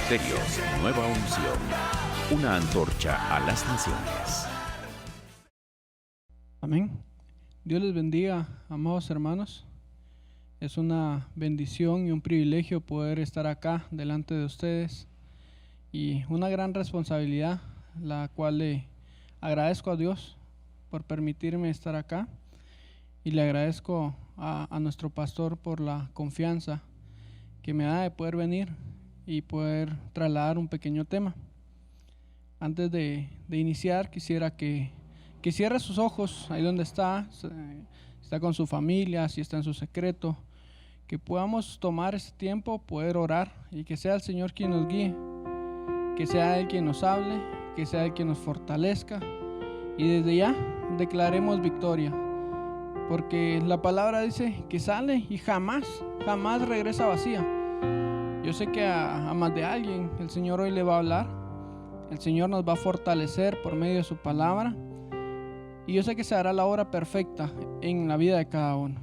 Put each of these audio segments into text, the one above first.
Ministerios Nueva Unción, una antorcha a las naciones. Amén. Dios les bendiga, amados hermanos. Es una bendición y un privilegio poder estar acá delante de ustedes y una gran responsabilidad, la cual le agradezco a Dios por permitirme estar acá y le agradezco a nuestro pastor por la confianza que me da de poder venir y poder trasladar un pequeño tema. Antes de iniciar, quisiera que cierre sus ojos ahí donde está con su familia, si está en su secreto, que podamos tomar ese tiempo, poder orar y que sea el Señor quien nos guíe, que sea Él quien nos hable, que sea Él quien nos fortalezca y desde ya declaremos victoria, porque la palabra dice que sale y jamás regresa vacía. Yo sé que a más de alguien el Señor hoy le va a hablar, el Señor nos va a fortalecer por medio de su palabra y yo sé que se hará la obra perfecta en la vida de cada uno.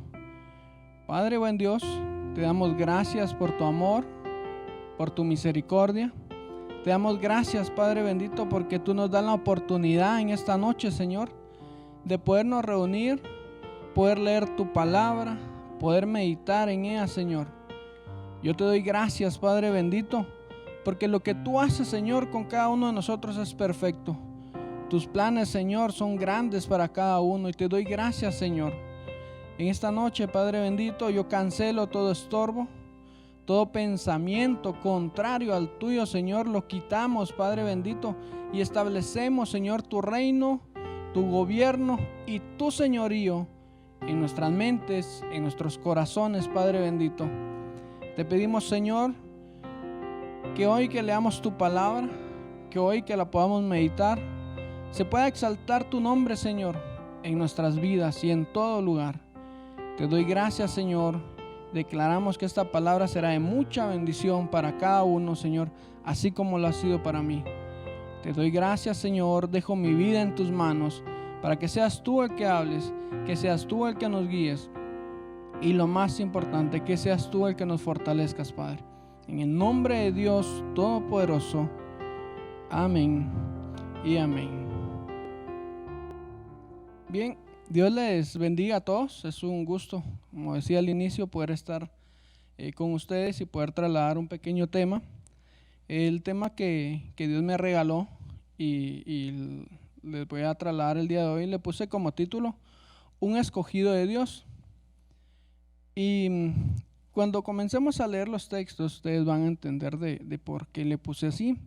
Padre buen Dios, te damos gracias por tu amor, por tu misericordia. Te damos gracias, Padre bendito, porque tú nos das la oportunidad en esta noche, Señor, de podernos reunir, poder leer tu palabra, poder meditar en ella, Señor. Yo te doy gracias, Padre bendito, porque lo que tú haces, Señor, con cada uno de nosotros es perfecto. Tus planes, Señor, son grandes para cada uno y te doy gracias, Señor. En esta noche, Padre bendito, yo cancelo todo estorbo, todo pensamiento contrario al tuyo, Señor, lo quitamos, Padre bendito, y establecemos, Señor, tu reino, tu gobierno y tu señorío en nuestras mentes, en nuestros corazones, Padre bendito. Te pedimos, Señor, que hoy que leamos tu palabra, que hoy que la podamos meditar, se pueda exaltar tu nombre, Señor, en nuestras vidas y en todo lugar. Te doy gracias, Señor. Declaramos que esta palabra será de mucha bendición para cada uno, Señor, así como lo ha sido para mí. Te doy gracias, Señor. Dejo mi vida en tus manos para que seas tú el que hables, que seas tú el que nos guíes y lo más importante, que seas tú el que nos fortalezcas, Padre. En el nombre de Dios Todopoderoso. Amén y amén. Bien. Dios les bendiga a todos, es un gusto, como decía al inicio, poder estar con ustedes y poder trasladar un pequeño tema. El tema que Dios me regaló y les voy a trasladar el día de hoy, le puse como título, Un escogido de Dios. Y cuando comencemos a leer los textos, ustedes van a entender de por qué le puse así.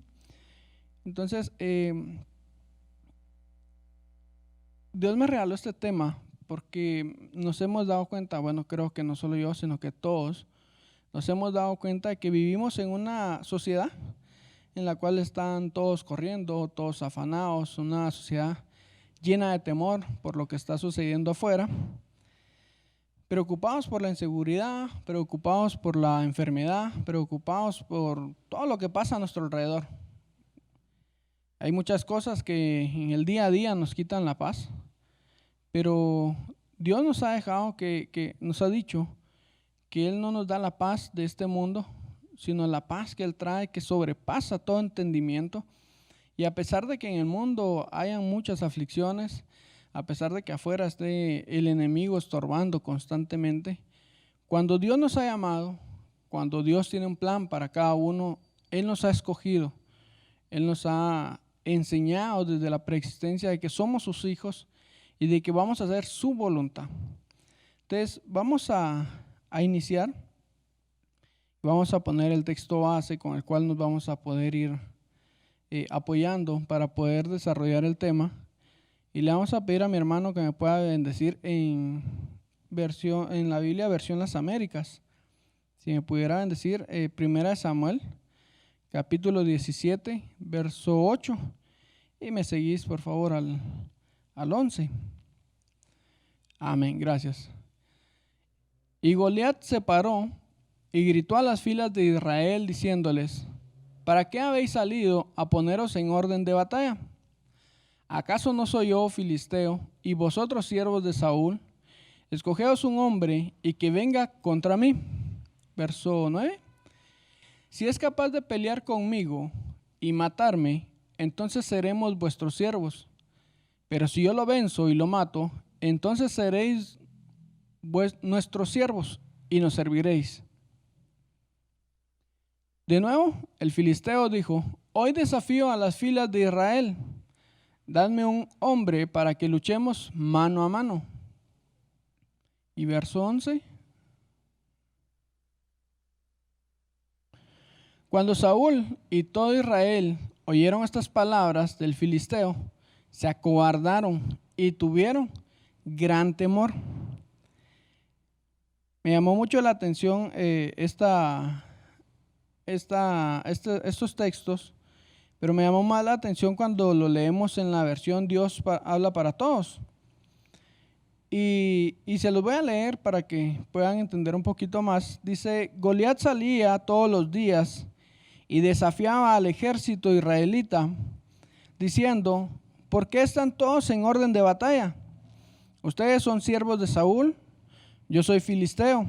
Entonces, Dios me regaló este tema porque nos hemos dado cuenta, bueno, creo que no solo yo, sino que todos nos hemos dado cuenta de que vivimos en una sociedad en la cual están todos corriendo, todos afanados, una sociedad llena de temor por lo que está sucediendo afuera, preocupados por la inseguridad, preocupados por la enfermedad, preocupados por todo lo que pasa a nuestro alrededor. Hay muchas cosas que en el día a día nos quitan la paz, pero Dios nos ha dejado que nos ha dicho que Él no nos da la paz de este mundo, sino la paz que Él trae, que sobrepasa todo entendimiento. Y a pesar de que en el mundo hayan muchas aflicciones, a pesar de que afuera esté el enemigo estorbando constantemente, cuando Dios nos ha llamado, cuando Dios tiene un plan para cada uno, Él nos ha escogido, Él nos ha enseñado desde la preexistencia de que somos sus hijos y de que vamos a hacer su voluntad. Entonces vamos a iniciar, vamos a poner el texto base con el cual nos vamos a poder ir apoyando para poder desarrollar el tema, y le vamos a pedir a mi hermano que me pueda bendecir en la Biblia versión Las Américas. Si me pudiera bendecir, 1 Samuel capítulo 17, verso 8, y me seguís por favor al 11. Amén, gracias. Y Goliat se paró y gritó a las filas de Israel diciéndoles: ¿para qué habéis salido a poneros en orden de batalla? ¿Acaso no soy yo filisteo y vosotros siervos de Saúl? Escogeos un hombre y que venga contra mí. Verso 9. Si es capaz de pelear conmigo y matarme, entonces seremos vuestros siervos. Pero si yo lo venzo y lo mato, entonces seréis nuestros siervos y nos serviréis. De nuevo, el filisteo dijo: hoy desafío a las filas de Israel. Dadme un hombre para que luchemos mano a mano. Y verso 11. Cuando Saúl y todo Israel oyeron estas palabras del filisteo, se acobardaron y tuvieron gran temor. Me llamó mucho la atención estos textos, pero me llamó más la atención cuando lo leemos en la versión Dios habla para todos. Y se los voy a leer para que puedan entender un poquito más. Dice: Goliat salía todos los días y desafiaba al ejército israelita, diciendo: ¿por qué están todos en orden de batalla? Ustedes son siervos de Saúl, yo soy filisteo.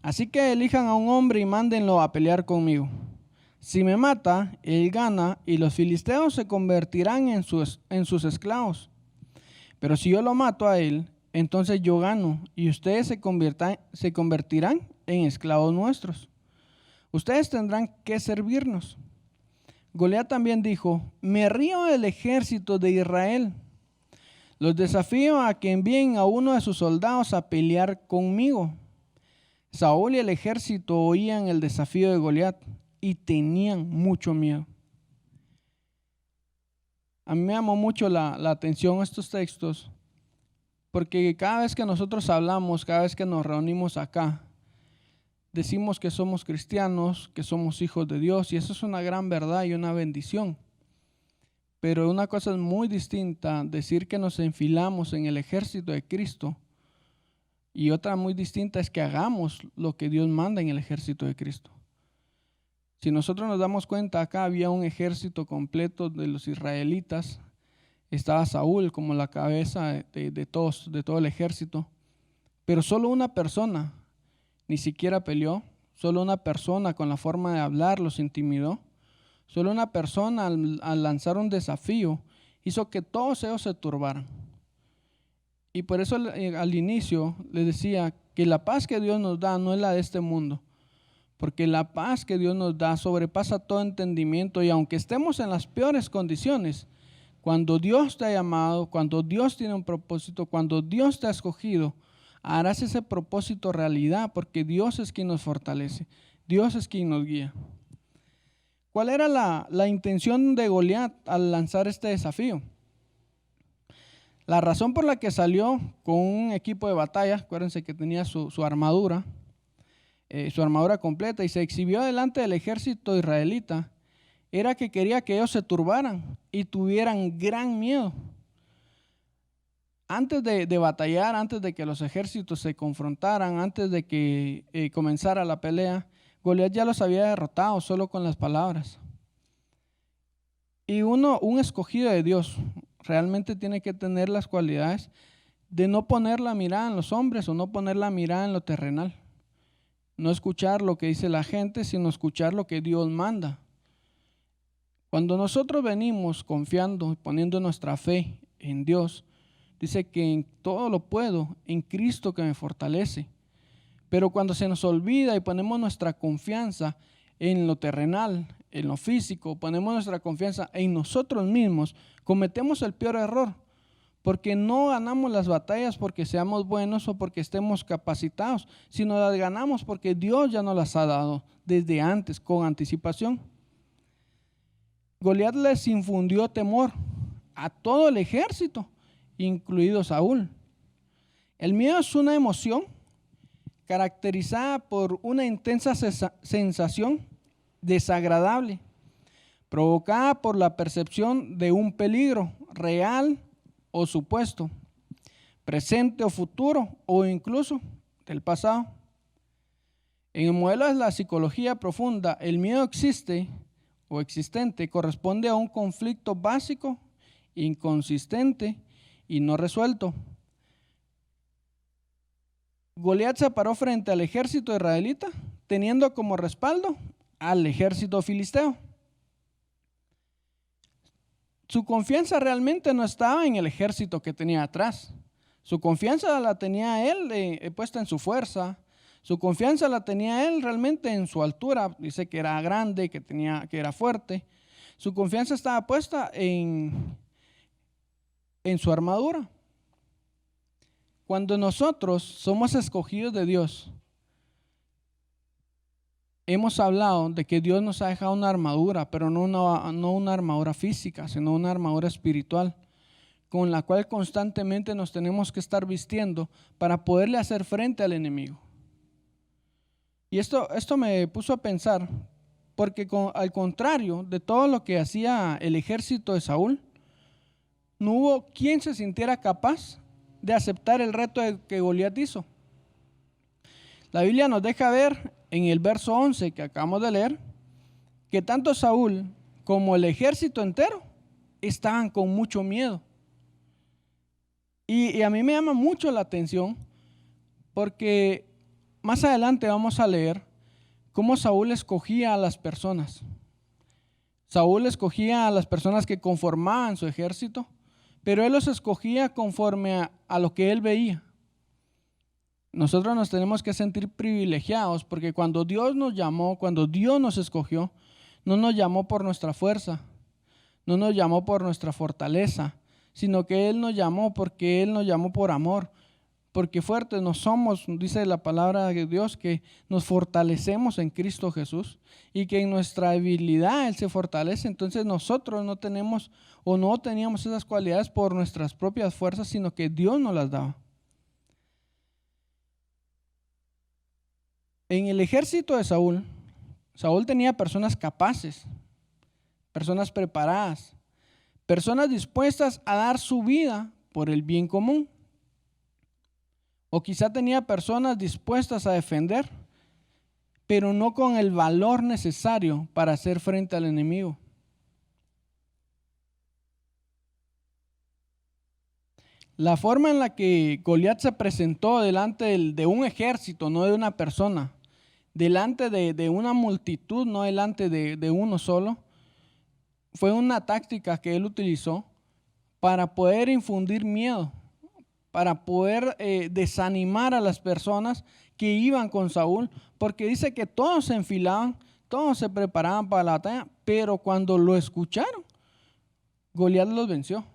Así que elijan a un hombre y mándenlo a pelear conmigo. Si me mata, él gana y los filisteos se convertirán en sus esclavos. Pero si yo lo mato a él, entonces yo gano y ustedes se convertirán en esclavos nuestros. Ustedes tendrán que servirnos. Goliat también dijo: me río del ejército de Israel. Los desafío a que envíen a uno de sus soldados a pelear conmigo. Saúl y el ejército oían el desafío de Goliat y tenían mucho miedo. A mí me llamó mucho la atención estos textos, porque cada vez que nosotros hablamos, cada vez que nos reunimos acá, decimos que somos cristianos, que somos hijos de Dios, y eso es una gran verdad y una bendición. Pero una cosa es muy distinta decir que nos enfilamos en el ejército de Cristo, y otra muy distinta es que hagamos lo que Dios manda en el ejército de Cristo. Si nosotros nos damos cuenta, acá había un ejército completo de los israelitas. Estaba Saúl como la cabeza de todo el ejército, pero solo una persona ni siquiera peleó. Solo una persona con la forma de hablar los intimidó. Solo una persona al lanzar un desafío hizo que todos ellos se turbaran. Y por eso al inicio les decía que la paz que Dios nos da no es la de este mundo, porque la paz que Dios nos da sobrepasa todo entendimiento, y aunque estemos en las peores condiciones, cuando Dios te ha llamado, cuando Dios tiene un propósito, cuando Dios te ha escogido, harás ese propósito realidad, porque Dios es quien nos fortalece, Dios es quien nos guía. ¿Cuál era la intención de Goliat al lanzar este desafío? La razón por la que salió con un equipo de batalla, acuérdense que tenía su armadura completa, y se exhibió delante del ejército israelita, era que quería que ellos se turbaran y tuvieran gran miedo. Antes de batallar, antes de que los ejércitos se confrontaran, antes de que comenzara la pelea, Goliat ya los había derrotado solo con las palabras. Y un escogido de Dios realmente tiene que tener las cualidades de no poner la mirada en los hombres o no poner la mirada en lo terrenal. No escuchar lo que dice la gente, sino escuchar lo que Dios manda. Cuando nosotros venimos confiando y poniendo nuestra fe en Dios, dice que en todo lo puedo en Cristo que me fortalece. Pero cuando se nos olvida y ponemos nuestra confianza en lo terrenal, en lo físico, ponemos nuestra confianza en nosotros mismos, cometemos el peor error, porque no ganamos las batallas porque seamos buenos o porque estemos capacitados, sino las ganamos porque Dios ya nos las ha dado desde antes, con anticipación. Goliat les infundió temor a todo el ejército, incluido Saúl. El miedo es una emoción caracterizada por una intensa sensación desagradable, provocada por la percepción de un peligro real o supuesto, presente o futuro, o incluso del pasado. En el modelo de la psicología profunda, el miedo existente corresponde a un conflicto básico, inconsistente y no resuelto. Goliat se paró frente al ejército israelita, teniendo como respaldo al ejército filisteo. Su confianza realmente no estaba en el ejército que tenía atrás. Su confianza la tenía él puesta en su fuerza. Su confianza la tenía él realmente en su altura. Dice que era grande, que era fuerte. Su confianza estaba puesta en su armadura. Cuando nosotros somos escogidos de Dios, hemos hablado de que Dios nos ha dejado una armadura, pero no una armadura física, sino una armadura espiritual, con la cual constantemente nos tenemos que estar vistiendo para poderle hacer frente al enemigo. Y esto me puso a pensar, porque al contrario de todo lo que hacía el ejército de Saúl, no hubo quien se sintiera capaz de aceptar el reto que Goliat hizo. La Biblia nos deja ver en el verso 11 que acabamos de leer, que tanto Saúl como el ejército entero estaban con mucho miedo. Y a mí me llama mucho la atención, porque más adelante vamos a leer cómo Saúl escogía a las personas. Saúl escogía a las personas que conformaban su ejército, pero él los escogía conforme a lo que él veía. Nosotros nos tenemos que sentir privilegiados, porque cuando Dios nos llamó, cuando Dios nos escogió, no nos llamó por nuestra fuerza, no nos llamó por nuestra fortaleza, sino que Él nos llamó porque Él nos llamó por amor, porque fuertes no somos, dice la palabra de Dios, que nos fortalecemos en Cristo Jesús y que en nuestra debilidad Él se fortalece. Entonces nosotros no tenemos o no teníamos esas cualidades por nuestras propias fuerzas, sino que Dios nos las daba. En el ejército de Saúl, Saúl tenía personas capaces, personas preparadas, personas dispuestas a dar su vida por el bien común. O quizá tenía personas dispuestas a defender, pero no con el valor necesario para hacer frente al enemigo. La forma en la que Goliat se presentó delante de un ejército, no de una persona, delante de una multitud, no delante de uno solo, fue una táctica que él utilizó para poder infundir miedo, para poder desanimar a las personas que iban con Saúl, porque dice que todos se enfilaban, todos se preparaban para la batalla, pero cuando lo escucharon, Goliat los venció.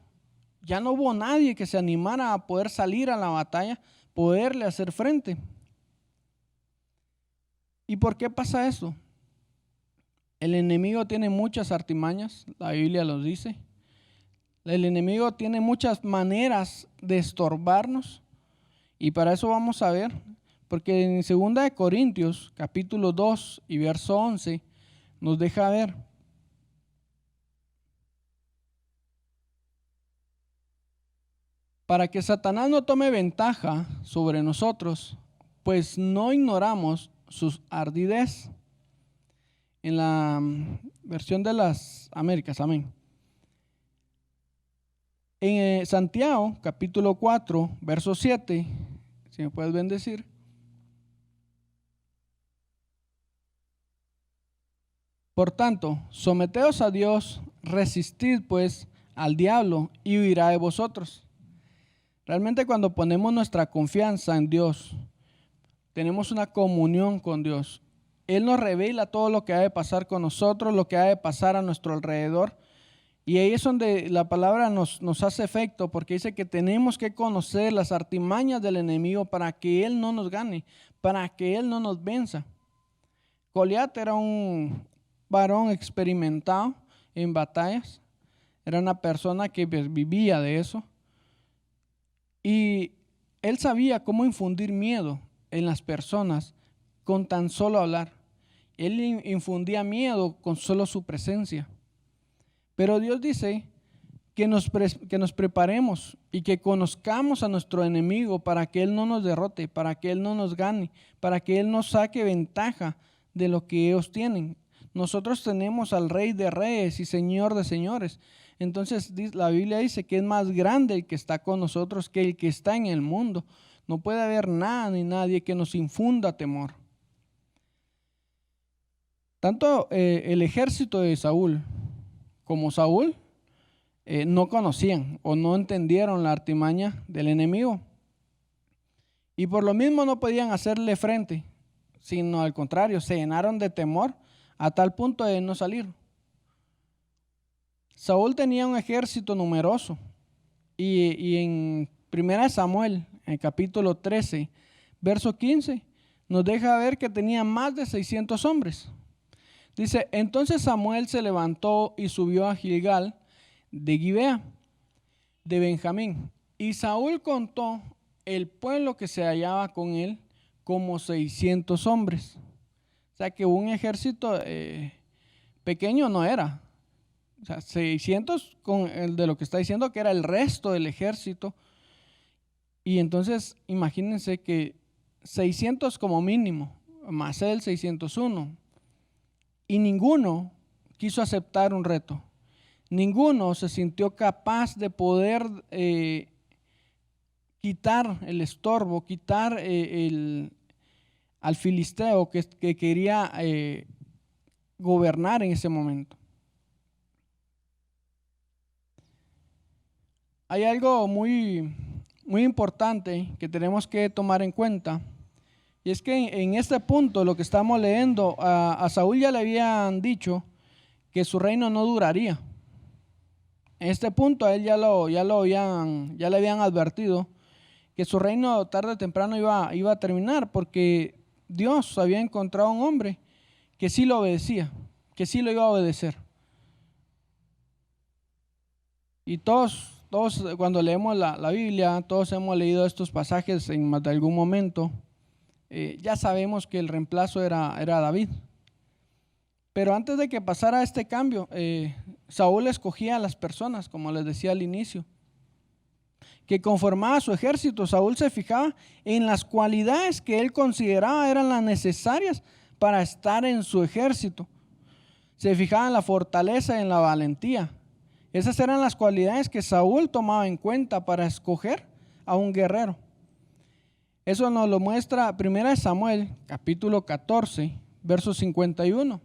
Ya no hubo nadie que se animara a poder salir a la batalla, poderle hacer frente. ¿Y por qué pasa eso? El enemigo tiene muchas artimañas, la Biblia los dice. El enemigo tiene muchas maneras de estorbarnos, y para eso vamos a ver, porque en 2 Corintios capítulo 2 y verso 11 nos deja ver. Para que Satanás no tome ventaja sobre nosotros, pues no ignoramos sus ardidez. En la versión de las Américas, amén. En Santiago, capítulo 4, verso 7, si me puedes bendecir. Por tanto, someteos a Dios, resistid pues al diablo y huirá de vosotros. Realmente cuando ponemos nuestra confianza en Dios, tenemos una comunión con Dios. Él nos revela todo lo que ha de pasar con nosotros, lo que ha de pasar a nuestro alrededor. Y ahí es donde la palabra nos hace efecto, porque dice que tenemos que conocer las artimañas del enemigo para que él no nos gane, para que él no nos venza. Goliat era un varón experimentado en batallas, era una persona que vivía de eso. Y él sabía cómo infundir miedo en las personas con tan solo hablar. Él infundía miedo con solo su presencia. Pero Dios dice que nos preparemos y que conozcamos a nuestro enemigo para que Él no nos derrote, para que Él no nos gane, para que Él no saque ventaja de lo que ellos tienen. Nosotros tenemos al Rey de Reyes y Señor de Señores. Entonces la Biblia dice que es más grande el que está con nosotros que el que está en el mundo. No puede haber nada ni nadie que nos infunda temor. Tanto el ejército de Saúl como Saúl no conocían o no entendieron la artimaña del enemigo. Y por lo mismo no podían hacerle frente, sino al contrario, se llenaron de temor a tal punto de no salir. Saúl tenía un ejército numeroso y en 1 Samuel, en el capítulo 13, verso 15, nos deja ver que tenía más de 600 hombres. Dice, entonces Samuel se levantó y subió a Gilgal de Gibea, de Benjamín, y Saúl contó el pueblo que se hallaba con él como 600 hombres. O sea que un ejército pequeño no era. O sea, 600 con el de lo que está diciendo que era el resto del ejército. Y entonces imagínense que 600 como mínimo, más el 601. Y ninguno quiso aceptar un reto. Ninguno se sintió capaz de poder quitar el estorbo, quitar al filisteo que quería gobernar en ese momento. Hay algo muy, muy importante que tenemos que tomar en cuenta, y es que en este punto, lo que estamos leyendo, a Saúl ya le habían dicho que su reino no duraría. En este punto a él ya le habían advertido que su reino tarde o temprano iba a terminar, porque Dios había encontrado un hombre que sí lo obedecía, que sí lo iba a obedecer. Y todos cuando leemos la Biblia, todos hemos leído estos pasajes en más de algún momento. Ya sabemos que el reemplazo era David. Pero antes de que pasara este cambio, Saúl escogía a las personas, como les decía al inicio, que conformaba su ejército. Saúl se fijaba en las cualidades que él consideraba eran las necesarias para estar en su ejército. Se fijaba en la fortaleza y en la valentía. Esas eran las cualidades que Saúl tomaba en cuenta para escoger a un guerrero. Eso nos lo muestra 1 Samuel, capítulo 14, verso 51.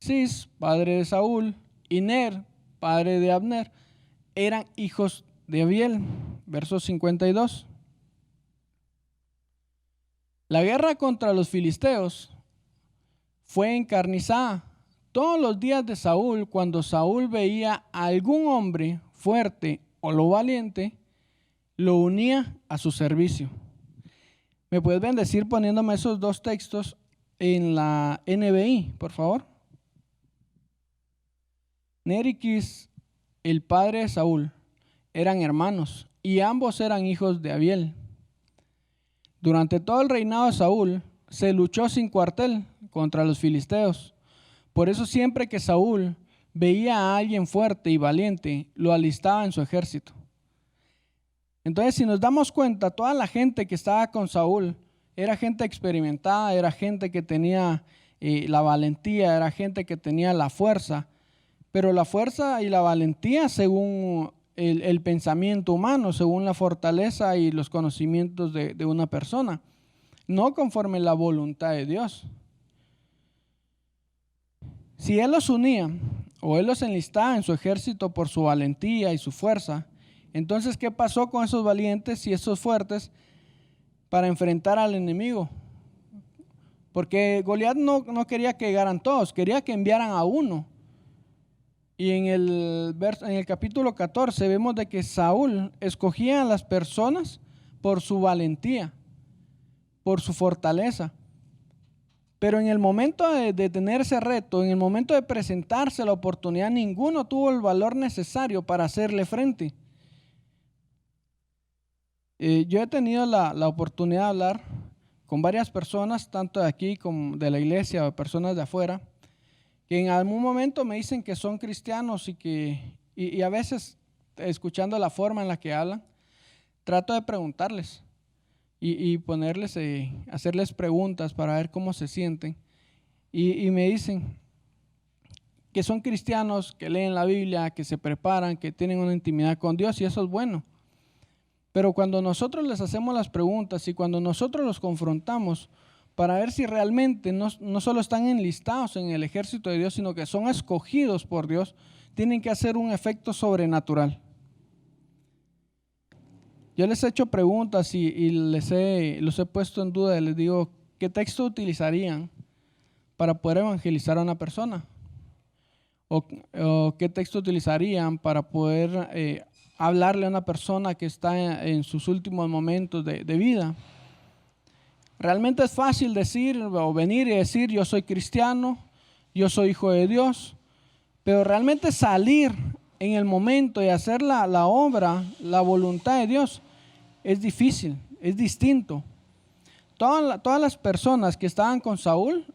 Cis, padre de Saúl, y Ner, padre de Abner, eran hijos de Abiel. Verso 52. La guerra contra los filisteos fue encarnizada. Todos los días de Saúl, cuando Saúl veía a algún hombre fuerte o lo valiente, lo unía a su servicio. ¿Me puedes bendecir poniéndome esos dos textos en la NBI, por favor? Ner y Quis, el padre de Saúl, eran hermanos y ambos eran hijos de Abiel. Durante todo el reinado de Saúl se luchó sin cuartel contra los filisteos. Por eso siempre que Saúl veía a alguien fuerte y valiente, lo alistaba en su ejército. Entonces, si nos damos cuenta, toda la gente que estaba con Saúl era gente experimentada, era gente que tenía la valentía, era gente que tenía la fuerza. Pero la fuerza y la valentía según el pensamiento humano, según la fortaleza y los conocimientos de una persona, no conforme la voluntad de Dios. Si él los unía o él los enlistaba en su ejército por su valentía y su fuerza, entonces ¿qué pasó con esos valientes y esos fuertes para enfrentar al enemigo? Porque Goliat no quería que llegaran todos, quería que enviaran a uno. Y en el capítulo 14 vemos de que Saúl escogía a las personas por su valentía, por su fortaleza. Pero en el momento de tener ese reto, en el momento de presentarse la oportunidad, ninguno tuvo el valor necesario para hacerle frente. Yo he tenido la oportunidad de hablar con varias personas, tanto de aquí como de la iglesia o personas de afuera, que en algún momento me dicen que son cristianos y a veces, escuchando la forma en la que hablan, trato de preguntarles y ponerles, hacerles preguntas para ver cómo se sienten. Y me dicen que son cristianos, que leen la Biblia, que se preparan, que tienen una intimidad con Dios, y eso es bueno. Pero cuando nosotros les hacemos las preguntas y cuando nosotros los confrontamos, para ver si realmente no solo están enlistados en el ejército de Dios, sino que son escogidos por Dios, tienen que hacer un efecto sobrenatural. Yo les he hecho preguntas y los he puesto en duda. Les digo, ¿qué texto utilizarían para poder evangelizar a una persona? ¿O qué texto utilizarían para poder hablarle a una persona que está en sus últimos momentos de vida? Realmente es fácil decir o venir y decir, yo soy cristiano, yo soy hijo de Dios, pero realmente salir en el momento y hacer la obra, la voluntad de Dios, es difícil, es distinto. Todas las personas que estaban con Saúl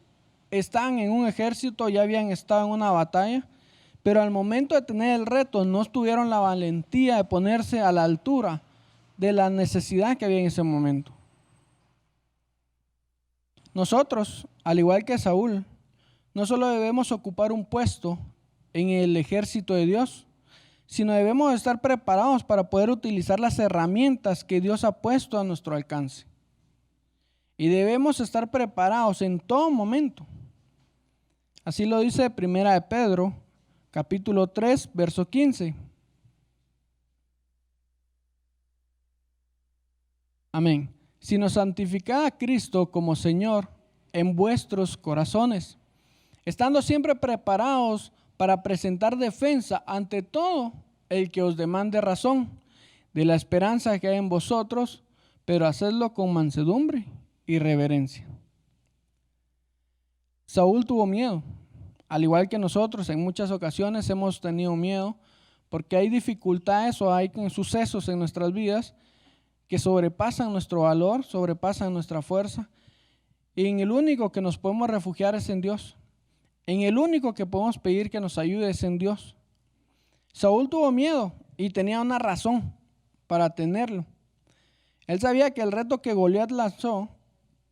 estaban en un ejército, ya habían estado en una batalla, pero al momento de tener el reto no tuvieron la valentía de ponerse a la altura de la necesidad que había en ese momento. Nosotros, al igual que Saúl, no solo debemos ocupar un puesto en el ejército de Dios, sino debemos estar preparados para poder utilizar las herramientas que Dios ha puesto a nuestro alcance. Y debemos estar preparados en todo momento. Así lo dice 1 Pedro, capítulo 3, verso 15. Amén. Sino santificad a Cristo como Señor en vuestros corazones, estando siempre preparados para presentar defensa ante todo el que os demande razón de la esperanza que hay en vosotros, pero hacedlo con mansedumbre y reverencia. Saúl tuvo miedo, al igual que nosotros. En muchas ocasiones hemos tenido miedo porque hay dificultades o hay sucesos en nuestras vidas que sobrepasan nuestro valor, sobrepasan nuestra fuerza, y en el único que nos podemos refugiar es en Dios. En el único que podemos pedir que nos ayude es en Dios. Saúl tuvo miedo y tenía una razón para tenerlo. Él sabía que el reto que Goliat lanzó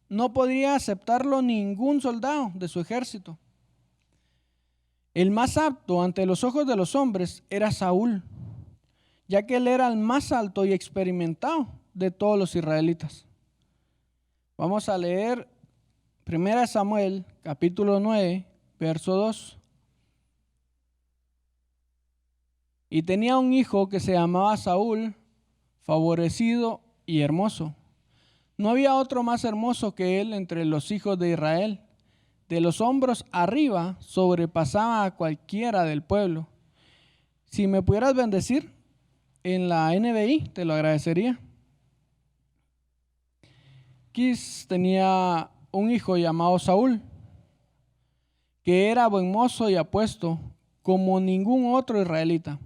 no podría aceptarlo ningún soldado de su ejército. El más apto ante los ojos de los hombres era Saúl, ya que él era el más alto y experimentado de todos los israelitas. Vamos a leer 1 Samuel, capítulo 9, verso 2. Y tenía un hijo que se llamaba Saúl, favorecido y hermoso. No había otro más hermoso que él entre los hijos de Israel. De los hombros arriba sobrepasaba a cualquiera del pueblo. Si me pudieras bendecir en la NBI, te lo agradecería. Quis tenía un hijo llamado Saúl, que era buen mozo y apuesto como ningún otro israelita,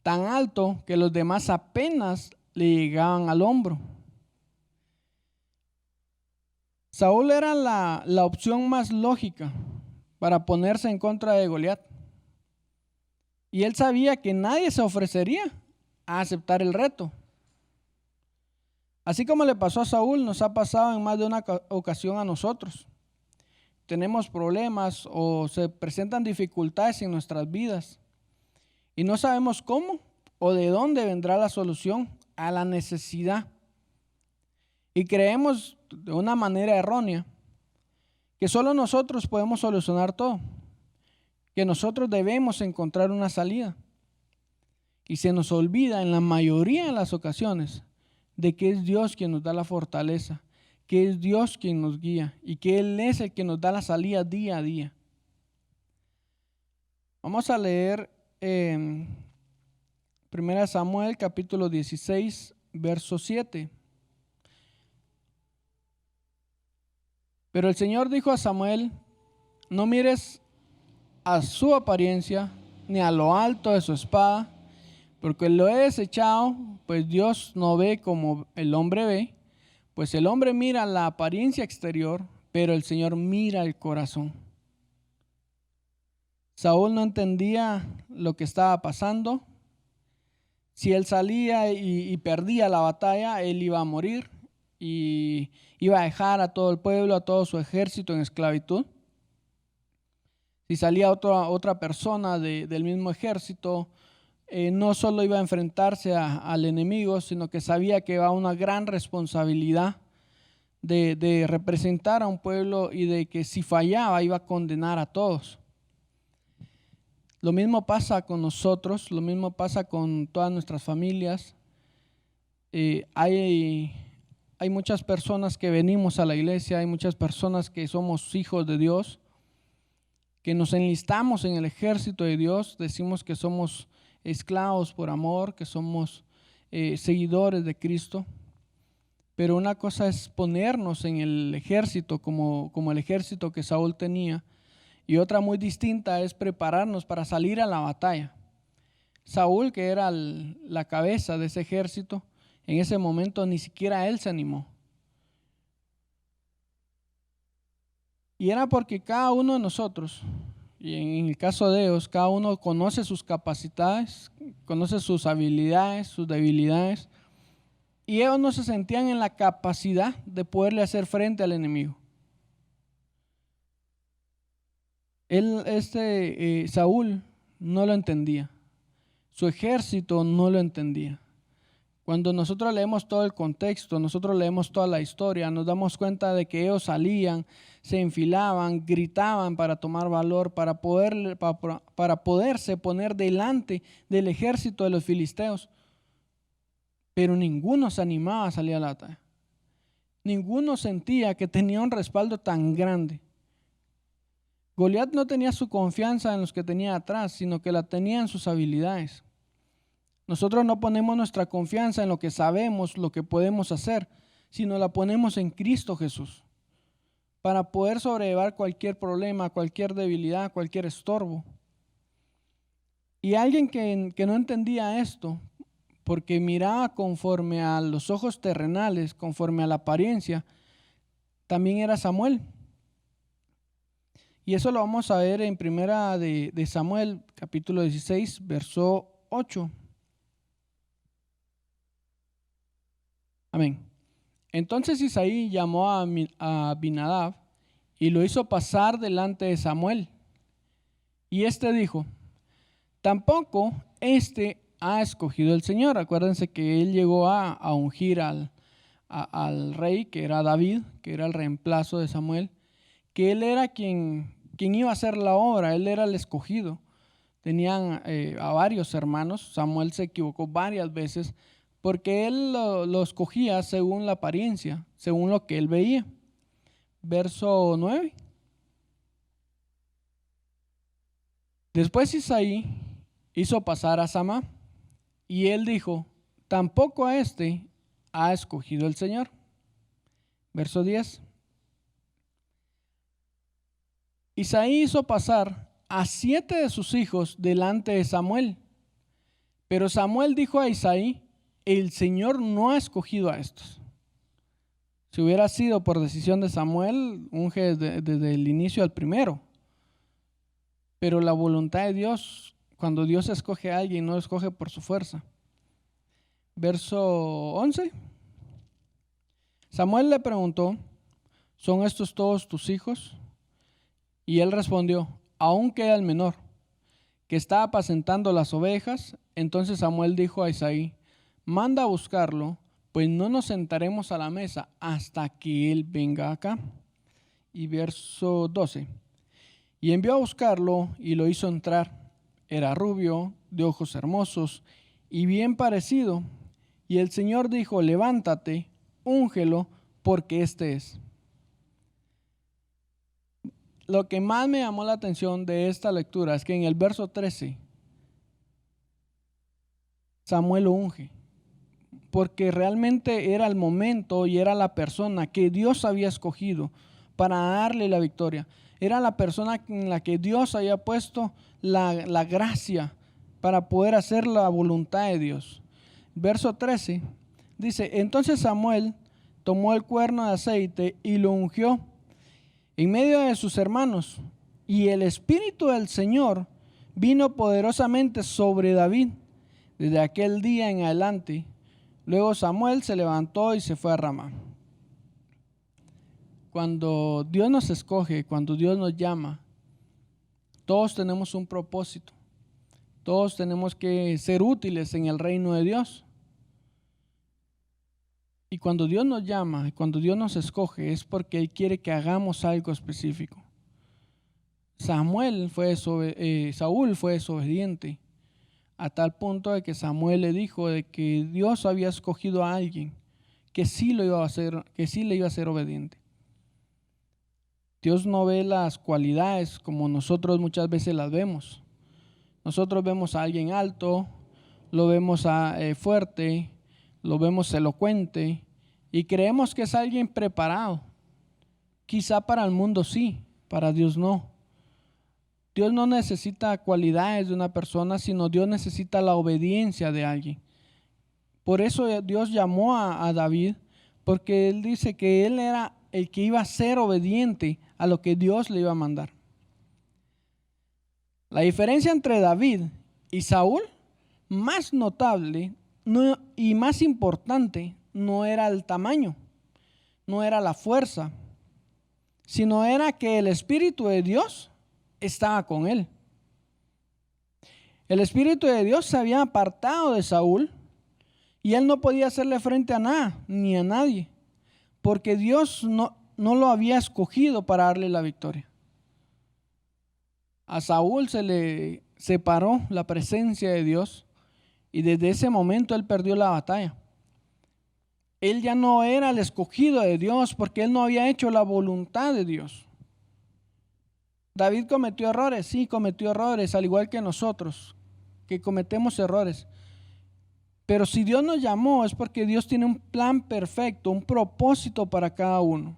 tan alto que los demás apenas le llegaban al hombro. Saúl era la opción más lógica para ponerse en contra de Goliat, y él sabía que nadie se ofrecería a aceptar el reto. Así como le pasó a Saúl, nos ha pasado en más de una ocasión a nosotros. Tenemos problemas o se presentan dificultades en nuestras vidas y no sabemos cómo o de dónde vendrá la solución a la necesidad. Y creemos de una manera errónea que solo nosotros podemos solucionar todo, que nosotros debemos encontrar una salida. Y se nos olvida en la mayoría de las ocasiones de que es Dios quien nos da la fortaleza, que es Dios quien nos guía y que Él es el que nos da la salida día a día. Vamos a leer 1 Samuel capítulo 16, verso 7. Pero el Señor dijo a Samuel: no mires a su apariencia ni a lo alto de su espada, porque lo he desechado, pues Dios no ve como el hombre ve, pues el hombre mira la apariencia exterior, pero el Señor mira el corazón. Saúl no entendía lo que estaba pasando. Si él salía y perdía la batalla, él iba a morir y iba a dejar a todo el pueblo, a todo su ejército en esclavitud. Si salía otra persona del mismo ejército, no solo iba a enfrentarse al enemigo, sino que sabía que iba una gran responsabilidad de representar a un pueblo y de que si fallaba iba a condenar a todos. Lo mismo pasa con nosotros, lo mismo pasa con todas nuestras familias. Hay muchas personas que venimos a la iglesia, hay muchas personas que somos hijos de Dios, que nos enlistamos en el ejército de Dios, decimos que somos esclavos por amor, que somos seguidores de Cristo. Pero una cosa es ponernos en el ejército como el ejército que Saúl tenía, y otra muy distinta es prepararnos para salir a la batalla. Saúl, que era la cabeza de ese ejército, en ese momento ni siquiera él se animó. Y era porque cada uno de nosotros, y en el caso de ellos, cada uno conoce sus capacidades, conoce sus habilidades, sus debilidades, y ellos no se sentían en la capacidad de poderle hacer frente al enemigo. Saúl no lo entendía, su ejército no lo entendía. Cuando nosotros leemos todo el contexto, nosotros leemos toda la historia, nos damos cuenta de que ellos salían, se enfilaban, gritaban para tomar valor, para poderse poner delante del ejército de los filisteos. Pero ninguno se animaba a salir a la batalla. Ninguno sentía que tenía un respaldo tan grande. Goliat no tenía su confianza en los que tenía atrás, sino que la tenía en sus habilidades. Nosotros no ponemos nuestra confianza en lo que sabemos, lo que podemos hacer, sino la ponemos en Cristo Jesús, para poder sobrellevar cualquier problema, cualquier debilidad, cualquier estorbo. Y alguien que no entendía esto, porque miraba conforme a los ojos terrenales, conforme a la apariencia, también era Samuel. Y eso lo vamos a ver en primera de Samuel, capítulo 16, verso 8. Amén. Entonces Isaí llamó a Abinadab y lo hizo pasar delante de Samuel. Y éste dijo: tampoco ha escogido el Señor. Acuérdense que él llegó a ungir al rey, que era David, que era el reemplazo de Samuel, que él era quien iba a hacer la obra, él era el escogido. Tenían a varios hermanos. Samuel se equivocó varias veces porque él lo escogía según la apariencia, según lo que él veía. Verso 9. Después Isaí hizo pasar a Samá, y él dijo: tampoco a ha escogido el Señor. Verso 10. Isaí hizo pasar a 7 de sus hijos delante de Samuel, pero Samuel dijo a Isaí: el Señor no ha escogido a estos. Si hubiera sido por decisión de Samuel, unge desde el inicio al primero. Pero la voluntad de Dios, cuando Dios escoge a alguien, no lo escoge por su fuerza. Verso 11. Samuel le preguntó: ¿son estos todos tus hijos? Y él respondió: aún queda el menor, que está apacentando las ovejas. Entonces Samuel dijo a Isaí: manda a buscarlo, pues no nos sentaremos a la mesa hasta que él venga acá. Y verso 12. Y envió a buscarlo y lo hizo entrar. Era rubio, de ojos hermosos y bien parecido. Y el Señor dijo: levántate, úngelo, porque este es. Lo que más me llamó la atención de esta lectura es que en el verso 13 Samuel lo unge, porque realmente era el momento y era la persona que Dios había escogido para darle la victoria. Era la persona en la que Dios había puesto la gracia para poder hacer la voluntad de Dios. Verso 13 dice: entonces Samuel tomó el cuerno de aceite y lo ungió en medio de sus hermanos, y el Espíritu del Señor vino poderosamente sobre David desde aquel día en adelante. Luego Samuel se levantó y se fue a Ramá. Cuando Dios nos escoge, cuando Dios nos llama, todos tenemos un propósito. Todos tenemos que ser útiles en el reino de Dios. Y cuando Dios nos llama, y cuando Dios nos escoge, es porque Él quiere que hagamos algo específico. Saúl fue desobediente a tal punto de que Samuel le dijo de que Dios había escogido a alguien que sí lo iba a hacer, que sí le iba a ser obediente. Dios no ve las cualidades como nosotros muchas veces las vemos. Nosotros vemos a alguien alto, lo vemos fuerte, lo vemos elocuente y creemos que es alguien preparado. Quizá para el mundo sí, para Dios no. Dios no necesita cualidades de una persona, sino Dios necesita la obediencia de alguien. Por eso Dios llamó a David, porque Él dice que él era el que iba a ser obediente a lo que Dios le iba a mandar. La diferencia entre David y Saúl, más notable y más importante, no era el tamaño, no era la fuerza, sino era que el Espíritu de Dios estaba con él. El Espíritu de Dios se había apartado de Saúl y él no podía hacerle frente a nada ni a nadie, porque Dios no lo había escogido para darle la victoria. A Saúl se le separó la presencia de Dios y desde ese momento él perdió la batalla. Él ya no era el escogido de Dios porque él no había hecho la voluntad de Dios. David cometió errores, sí, cometió errores, al igual que nosotros, que cometemos errores. Pero si Dios nos llamó es porque Dios tiene un plan perfecto, un propósito para cada uno.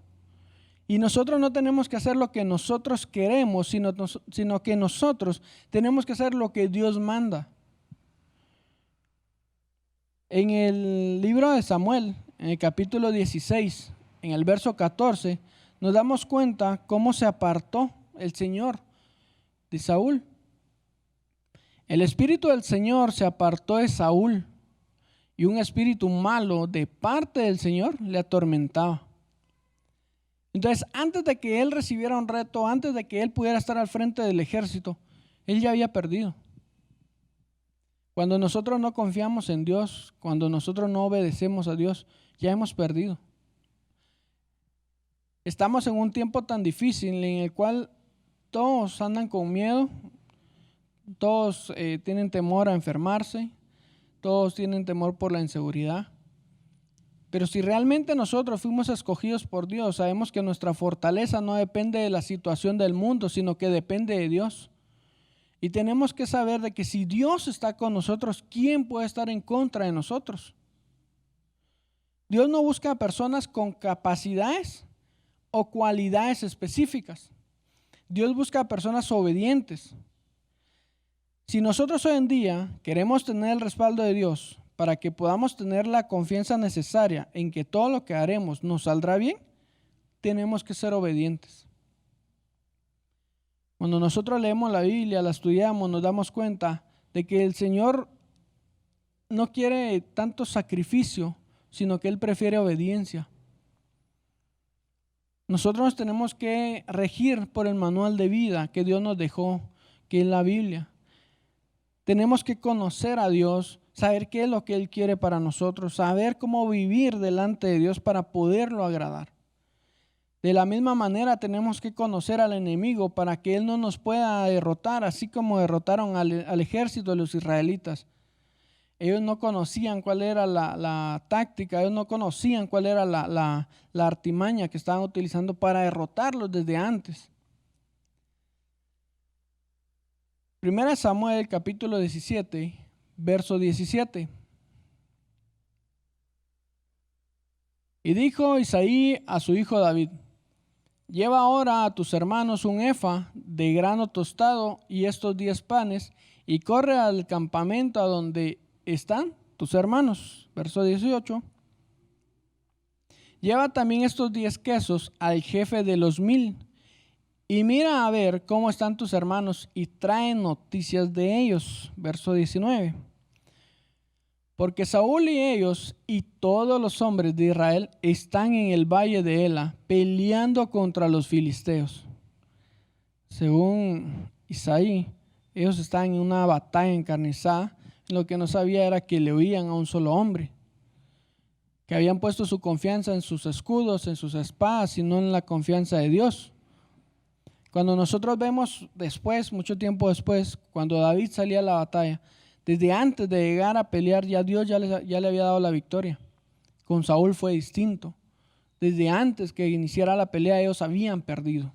Y nosotros no tenemos que hacer lo que nosotros queremos, sino que nosotros tenemos que hacer lo que Dios manda. En el libro de Samuel, en el capítulo 16, en el verso 14, nos damos cuenta cómo se apartó el Señor de Saúl. El espíritu del Señor se apartó de Saúl y un espíritu malo de parte del Señor le atormentaba. Entonces, antes de que él recibiera un reto, antes de que él pudiera estar al frente del ejército, él ya había perdido. Cuando nosotros no confiamos en Dios, cuando nosotros no obedecemos a Dios, ya hemos perdido. Estamos en un tiempo tan difícil en el cual todos andan con miedo, todos tienen temor a enfermarse, todos tienen temor por la inseguridad. Pero si realmente nosotros fuimos escogidos por Dios, sabemos que nuestra fortaleza no depende de la situación del mundo, sino que depende de Dios. Y tenemos que saber de que si Dios está con nosotros, ¿quién puede estar en contra de nosotros? Dios no busca personas con capacidades o cualidades específicas. Dios busca personas obedientes. Si nosotros hoy en día queremos tener el respaldo de Dios para que podamos tener la confianza necesaria en que todo lo que haremos nos saldrá bien, tenemos que ser obedientes. Cuando nosotros leemos la Biblia, la estudiamos, nos damos cuenta de que el Señor no quiere tanto sacrificio, sino que Él prefiere obediencia. Nosotros nos tenemos que regir por el manual de vida que Dios nos dejó, que es la Biblia. Tenemos que conocer a Dios, saber qué es lo que Él quiere para nosotros, saber cómo vivir delante de Dios para poderlo agradar. De la misma manera tenemos que conocer al enemigo para que Él no nos pueda derrotar, así como derrotaron al ejército de los israelitas. Ellos no conocían cuál era la táctica, ellos no conocían cuál era la artimaña que estaban utilizando para derrotarlos desde antes. Primera Samuel capítulo 17, verso 17. Y dijo Isaí a su hijo David: lleva ahora a tus hermanos un efa de grano tostado y estos 10 panes, y corre al campamento a donde están tus hermanos. Verso 18. Lleva también estos 10 quesos al jefe de los 1000 y mira a ver cómo están tus hermanos y trae noticias de ellos. Verso 19. Porque Saúl y ellos y todos los hombres de Israel están en el valle de Ela peleando contra los filisteos. Según Isaí, ellos estaban en una batalla encarnizada. Lo que no sabía era que le oían a un solo hombre. que habían puesto su confianza en sus escudos, en sus espadas, y no en la confianza de Dios. Cuando nosotros vemos después, mucho tiempo después, cuando David salía a la batalla, desde antes de llegar a pelear, ya Dios ya le había dado la victoria. Con Saúl fue distinto. Desde antes que iniciara la pelea, ellos habían perdido.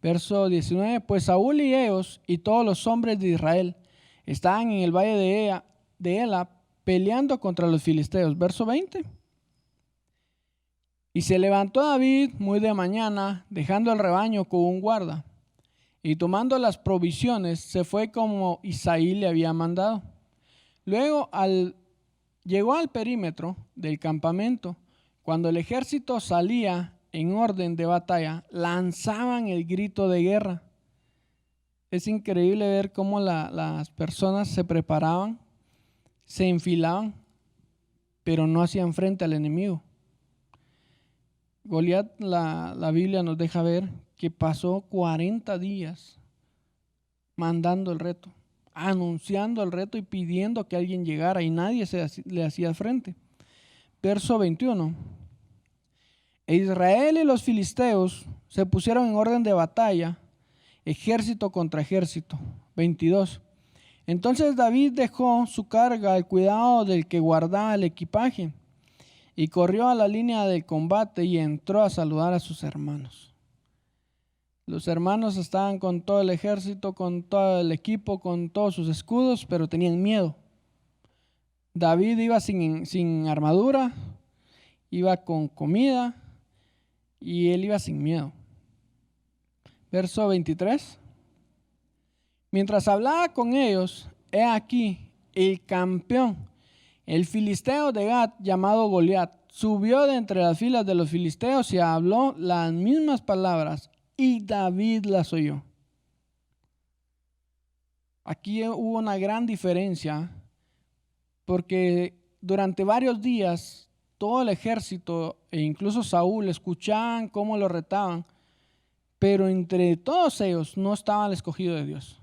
Verso 19, pues Saúl y ellos y todos los hombres de Israel estaban en el valle de Ela peleando contra los filisteos. Verso 20. Y se levantó David muy de mañana, dejando el rebaño con un guarda, y tomando las provisiones se fue como Isaí le había mandado. Luego llegó al perímetro del campamento. Cuando el ejército salía en orden de batalla, lanzaban el grito de guerra. Es increíble ver cómo las personas se preparaban, se enfilaban, pero no hacían frente al enemigo. Goliat, la Biblia nos deja ver que pasó 40 días mandando el reto, anunciando el reto y pidiendo que alguien llegara, y nadie le hacía frente. Verso 21. E Israel y los filisteos se pusieron en orden de batalla, ejército contra ejército. 22. Entonces David dejó su carga al cuidado del que guardaba el equipaje y corrió a la línea del combate y entró a saludar a sus hermanos. Los hermanos estaban con todo el ejército, con todo el equipo, con todos sus escudos, pero tenían miedo. David iba sin armadura, iba con comida y él iba sin miedo. Verso 23. Mientras hablaba con ellos, he aquí el campeón, el filisteo de Gat, llamado Goliat, subió de entre las filas de los filisteos y habló las mismas palabras, y David las oyó. Aquí hubo una gran diferencia, porque durante varios días todo el ejército e incluso Saúl escuchaban cómo lo retaban, pero entre todos ellos no estaba el escogido de Dios.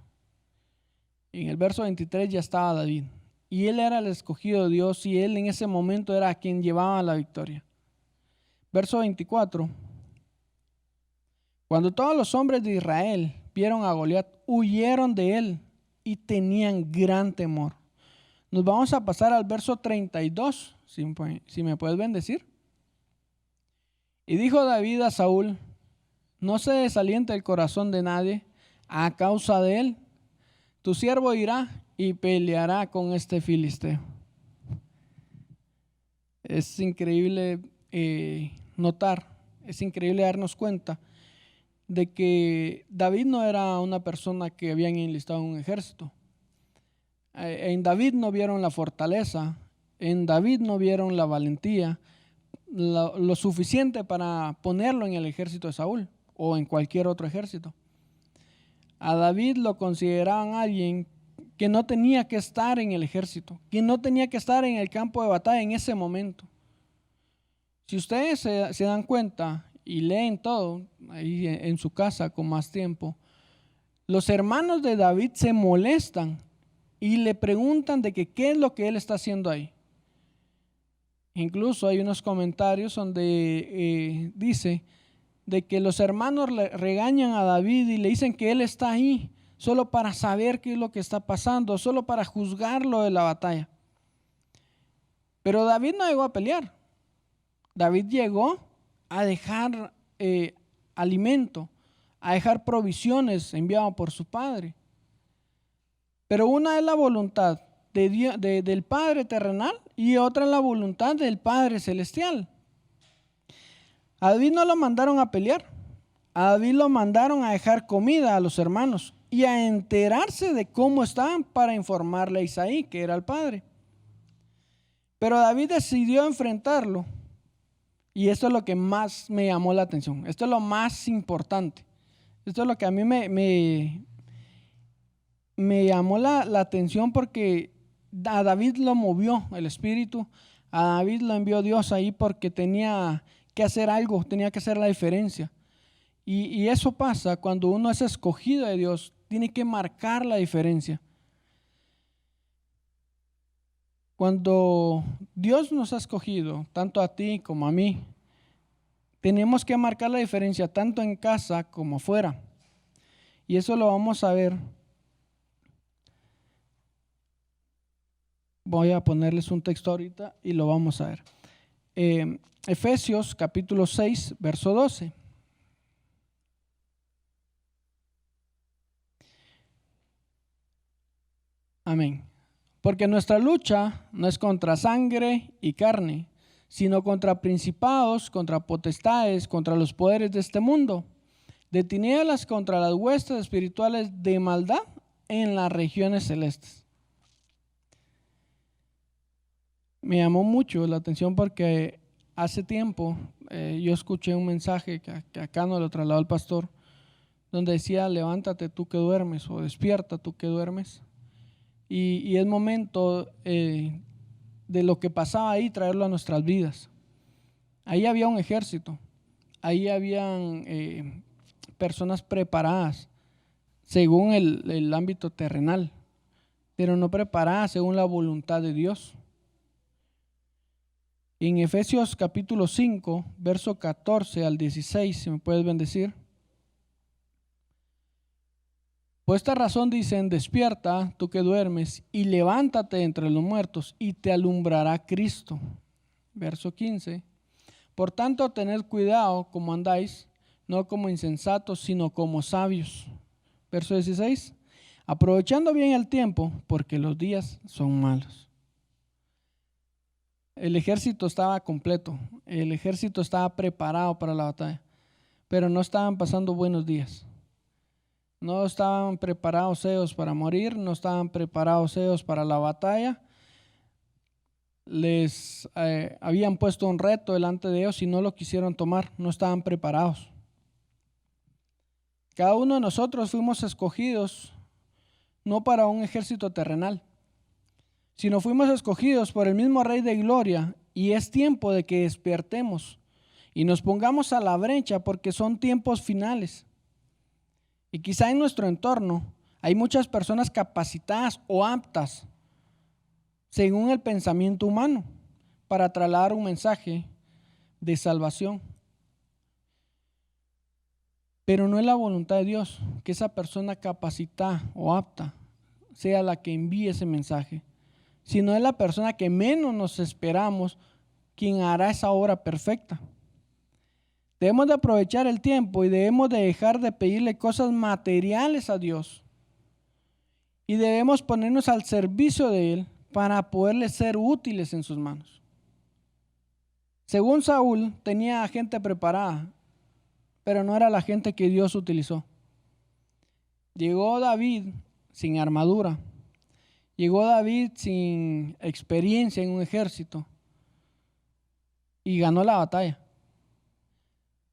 En el verso 23 ya estaba David, y él era el escogido de Dios, y él en ese momento era quien llevaba la victoria. Verso 24. Cuando todos los hombres de Israel vieron a Goliat, huyeron de él y tenían gran temor. Nos vamos a pasar al verso 32, si me puedes bendecir. Y dijo David a Saúl: no se desaliente el corazón de nadie a causa de él. Tu siervo irá y peleará con este filisteo. Es increíble notar, es increíble darnos cuenta de que David no era una persona que habían enlistado en un ejército. En David no vieron la fortaleza, en David no vieron la valentía, lo suficiente para ponerlo en el ejército de Saúl o en cualquier otro ejército. A David lo consideraban alguien que no tenía que estar en el ejército, que no tenía que estar en el campo de batalla en ese momento. Si ustedes se dan cuenta y leen todo ahí en su casa con más tiempo, los hermanos de David se molestan y le preguntan de que qué es lo que él está haciendo ahí. Incluso hay unos comentarios donde dice de que los hermanos le regañan a David y le dicen que él está ahí solo para saber qué es lo que está pasando, solo para juzgarlo de la batalla. Pero David no llegó a pelear. David llegó a dejar alimento, a dejar provisiones enviado por su padre. Pero una es la voluntad de Dios, del Padre terrenal, y otra es la voluntad del Padre celestial. A David no lo mandaron a pelear, a David lo mandaron a dejar comida a los hermanos y a enterarse de cómo estaban para informarle a Isaí, que era el padre. Pero David decidió enfrentarlo, y esto es lo que más me llamó la atención, esto es lo más importante, esto es lo que a mí me llamó la atención, porque a David lo movió el Espíritu, a David lo envió Dios ahí porque tenía que hacer algo, tenía que hacer la diferencia. Y eso pasa cuando uno es escogido de Dios, tiene que marcar la diferencia. Cuando Dios nos ha escogido, tanto a ti como a mí, tenemos que marcar la diferencia tanto en casa como fuera. Y eso lo vamos a ver. Voy a ponerles un texto ahorita y lo vamos a ver. Efesios capítulo 6, verso 12. Amén. Porque nuestra lucha no es contra sangre y carne, sino contra principados, contra potestades, contra los poderes de este mundo, de tinieblas, contra las huestes espirituales de maldad en las regiones celestes. Me llamó mucho la atención porque hace tiempo yo escuché un mensaje que acá nos lo trasladó el pastor, donde decía: levántate tú que duermes, o despierta tú que duermes. Y es momento de lo que pasaba ahí, traerlo a nuestras vidas. Ahí había un ejército, ahí habían personas preparadas según el ámbito terrenal, pero no preparadas según la voluntad de Dios. En Efesios capítulo 5, verso 14 al 16, si me puedes bendecir. Por esta razón dicen: despierta tú que duermes y levántate entre los muertos y te alumbrará Cristo. Verso 15. Por tanto, tened cuidado como andáis, no como insensatos, sino como sabios. Verso 16. Aprovechando bien el tiempo, porque los días son malos. El ejército estaba completo, el ejército estaba preparado para la batalla, pero no estaban pasando buenos días. No estaban preparados ellos para morir, no estaban preparados ellos para la batalla. Les habían puesto un reto delante de ellos y no lo quisieron tomar, no estaban preparados. Cada uno de nosotros fuimos escogidos no para un ejército terrenal, sino fuimos escogidos por el mismo Rey de Gloria, y es tiempo de que despertemos y nos pongamos a la brecha, porque son tiempos finales. Y quizá en nuestro entorno hay muchas personas capacitadas o aptas, según el pensamiento humano, para trasladar un mensaje de salvación. Pero no es la voluntad de Dios que esa persona capacitada o apta sea la que envíe ese mensaje, sino es la persona que menos nos esperamos quien hará esa obra perfecta. Debemos de aprovechar el tiempo y debemos de dejar de pedirle cosas materiales a Dios, y debemos ponernos al servicio de Él para poderle ser útiles en sus manos. Según Saúl, tenía gente preparada, pero no era la gente que Dios utilizó. Llegó David sin armadura, llegó David sin experiencia en un ejército y ganó la batalla.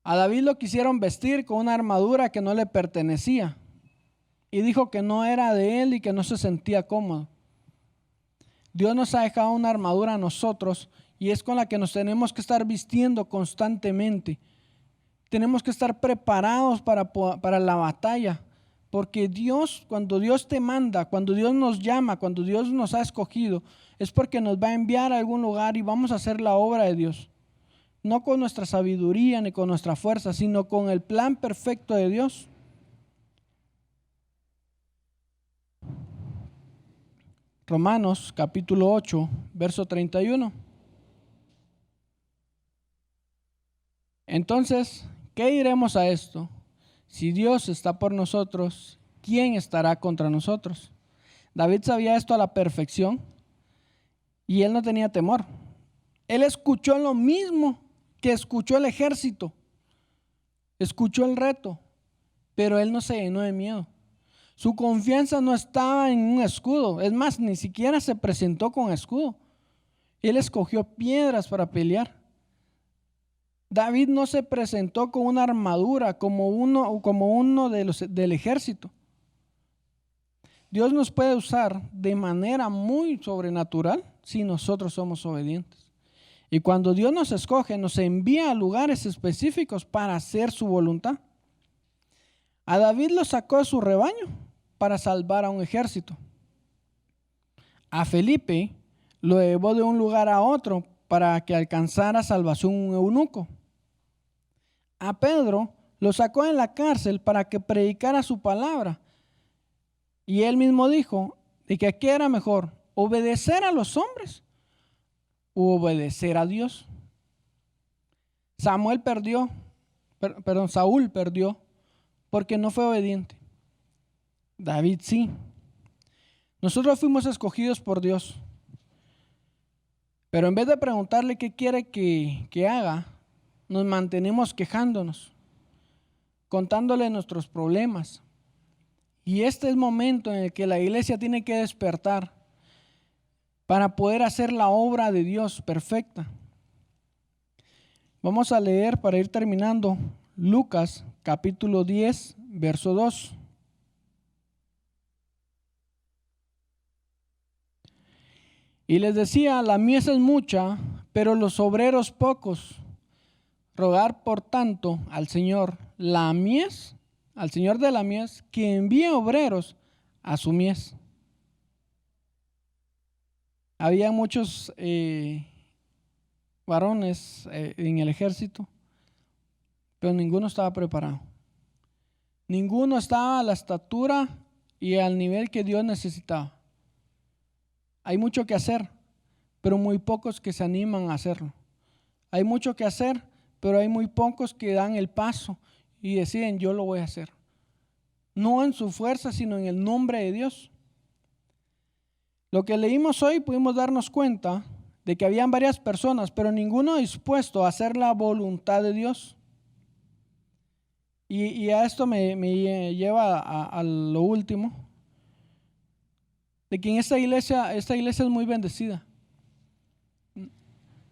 A David lo quisieron vestir con una armadura que no le pertenecía y dijo que no era de él y que no se sentía cómodo. Dios nos ha dejado una armadura a nosotros, y es con la que nos tenemos que estar vistiendo constantemente. Tenemos que estar preparados para la batalla, porque Dios, cuando Dios te manda, cuando Dios nos llama, cuando Dios nos ha escogido, es porque nos va a enviar a algún lugar y vamos a hacer la obra de Dios. No con nuestra sabiduría ni con nuestra fuerza, sino con el plan perfecto de Dios. Romanos capítulo 8, verso 31. Entonces, ¿qué diremos a esto? Si Dios está por nosotros, ¿quién estará contra nosotros? David sabía esto a la perfección y él no tenía temor. Él escuchó lo mismo que escuchó el ejército, escuchó el reto, pero él no se llenó de miedo. Su confianza no estaba en un escudo, es más, ni siquiera se presentó con escudo. Él escogió piedras para pelear. David no se presentó con una armadura como uno del ejército. Dios nos puede usar de manera muy sobrenatural si nosotros somos obedientes. Y cuando Dios nos escoge, nos envía a lugares específicos para hacer su voluntad. A David lo sacó de su rebaño para salvar a un ejército. A Felipe lo llevó de un lugar a otro para que alcanzara salvación un eunuco. A Pedro lo sacó de la cárcel para que predicara su palabra. Y él mismo dijo de que aquí era mejor obedecer a los hombres o obedecer a Dios. Saúl perdió porque no fue obediente. David sí. Nosotros fuimos escogidos por Dios. Pero en vez de preguntarle qué quiere que haga, nos mantenemos quejándonos, contándole nuestros problemas. Y este es el momento en el que la iglesia tiene que despertar para poder hacer la obra de Dios perfecta. Vamos a leer, para ir terminando, Lucas capítulo 10, verso 2. Y les decía, la mies es mucha, pero los obreros pocos. Rogar por tanto al Señor de la mies, que envíe obreros a su mies. Había muchos varones en el ejército, pero ninguno estaba preparado. Ninguno estaba a la estatura y al nivel que Dios necesitaba. Hay mucho que hacer, pero muy pocos que se animan a hacerlo. Hay mucho que hacer, pero hay muy pocos que dan el paso y deciden, yo lo voy a hacer. No en su fuerza, sino en el nombre de Dios. Lo que leímos hoy, pudimos darnos cuenta de que habían varias personas, pero ninguno dispuesto a hacer la voluntad de Dios. Y a esto me lleva a lo último, de que en esta iglesia es muy bendecida.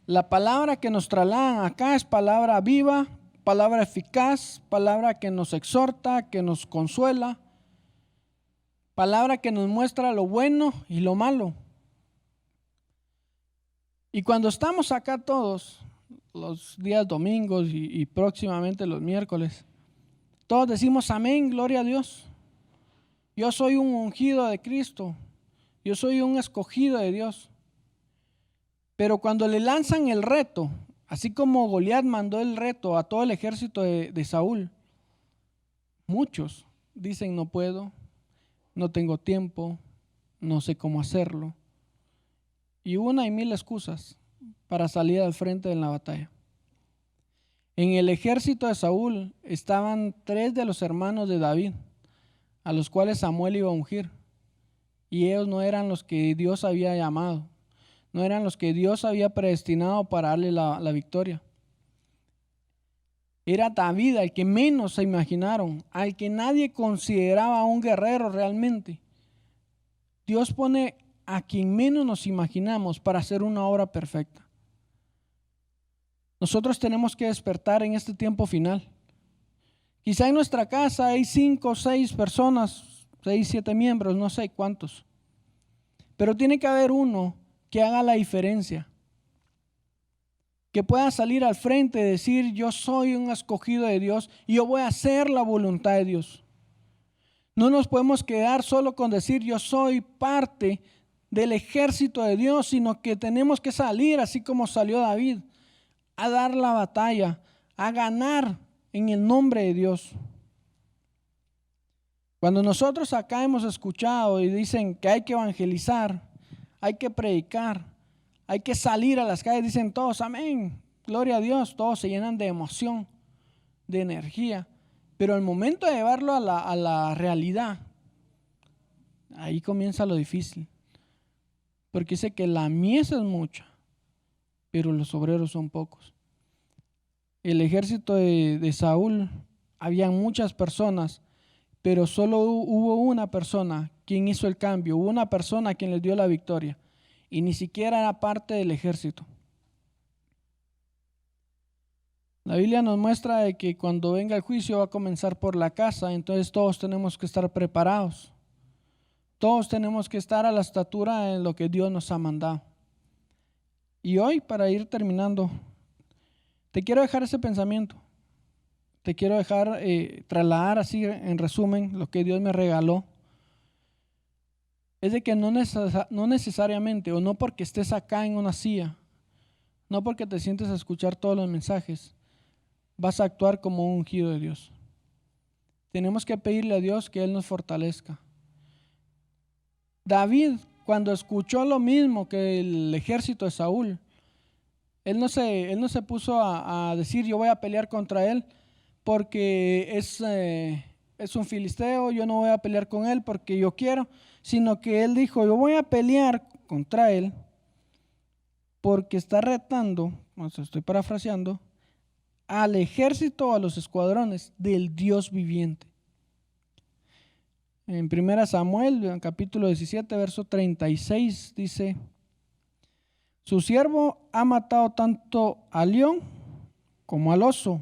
La palabra que nos trasladan acá es palabra viva, palabra eficaz, palabra que nos exhorta, que nos consuela, palabra que nos muestra lo bueno y lo malo. Y cuando estamos acá todos, los días domingos y próximamente los miércoles, todos decimos amén, gloria a Dios. Yo soy un ungido de Cristo, yo soy un escogido de Dios. Pero cuando le lanzan el reto, así como Goliat mandó el reto a todo el ejército de Saúl, muchos dicen no puedo, no tengo tiempo, no sé cómo hacerlo. Y una y mil excusas para salir al frente en la batalla. En el ejército de Saúl estaban 3 de los hermanos de David, a los cuales Samuel iba a ungir. Y ellos no eran los que Dios había llamado. No eran los que Dios había predestinado para darle la victoria. Era David al que menos se imaginaron, al que nadie consideraba un guerrero realmente. Dios pone a quien menos nos imaginamos para hacer una obra perfecta. Nosotros tenemos que despertar en este tiempo final. Quizá en nuestra casa hay 5 o 6 personas, 6, 7 miembros, no sé cuántos. Pero tiene que haber uno que haga la diferencia, que pueda salir al frente y decir, yo soy un escogido de Dios y yo voy a hacer la voluntad de Dios. No nos podemos quedar solo con decir, yo soy parte del ejército de Dios, sino que tenemos que salir, así como salió David, a dar la batalla, a ganar en el nombre de Dios. Cuando nosotros acá hemos escuchado y dicen que hay que evangelizar, hay que predicar, hay que salir a las calles, dicen todos, amén, gloria a Dios, todos se llenan de emoción, de energía, pero al momento de llevarlo a la realidad, ahí comienza lo difícil, porque dice que la mies es mucha, pero los obreros son pocos. El ejército de Saúl, había muchas personas, pero solo hubo una persona quien hizo el cambio, hubo una persona quien les dio la victoria y ni siquiera era parte del ejército. La Biblia nos muestra de que cuando venga el juicio va a comenzar por la casa, entonces todos tenemos que estar preparados. Todos tenemos que estar a la estatura en lo que Dios nos ha mandado. Y hoy, para ir terminando, te quiero dejar ese pensamiento. Te quiero dejar trasladar así en resumen lo que Dios me regaló. es de que no necesariamente, o no porque estés acá en una silla, no porque te sientes a escuchar todos los mensajes, vas a actuar como un ungido de Dios. Tenemos que pedirle a Dios que Él nos fortalezca. David, cuando escuchó lo mismo que el ejército de Saúl, él no se puso a decir yo voy a pelear contra él porque es un filisteo, yo no voy a pelear con él porque yo quiero, sino que él dijo yo voy a pelear contra él porque está retando, estoy parafraseando, al ejército, a los escuadrones del Dios viviente. En 1 Samuel, en capítulo 17, verso 36, dice: su siervo ha matado tanto al león como al oso,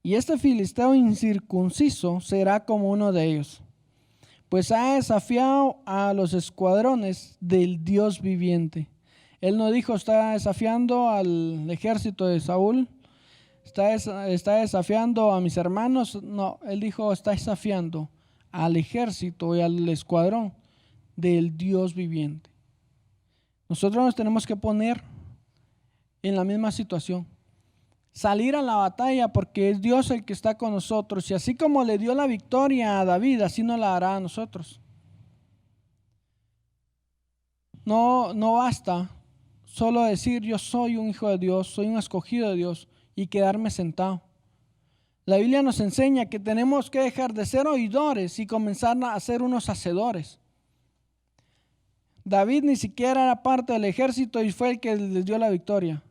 y este filisteo incircunciso será como uno de ellos, pues ha desafiado a los escuadrones del Dios viviente. Él no dijo está desafiando al ejército de Saúl, está desafiando a mis hermanos. No, él dijo está desafiando al ejército y al escuadrón del Dios viviente. Nosotros nos tenemos que poner en la misma situación, salir a la batalla porque es Dios el que está con nosotros, y así como le dio la victoria a David, así nos la dará a nosotros. No basta solo decir yo soy un hijo de Dios, soy un escogido de Dios y quedarme sentado. La Biblia nos enseña que tenemos que dejar de ser oidores y comenzar a ser unos hacedores. David ni siquiera era parte del ejército y fue el que les dio la victoria.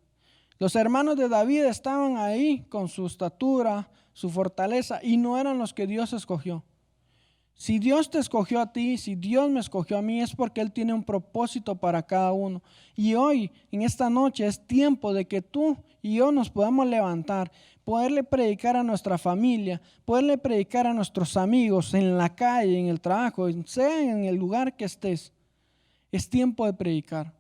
Los hermanos de David estaban ahí con su estatura, su fortaleza, y no eran los que Dios escogió. Si Dios te escogió a ti, si Dios me escogió a mí, es porque Él tiene un propósito para cada uno. Y hoy, en esta noche, es tiempo de que tú y yo nos podamos levantar, poderle predicar a nuestra familia, poderle predicar a nuestros amigos en la calle, en el trabajo, sea en el lugar que estés. Es tiempo de predicar,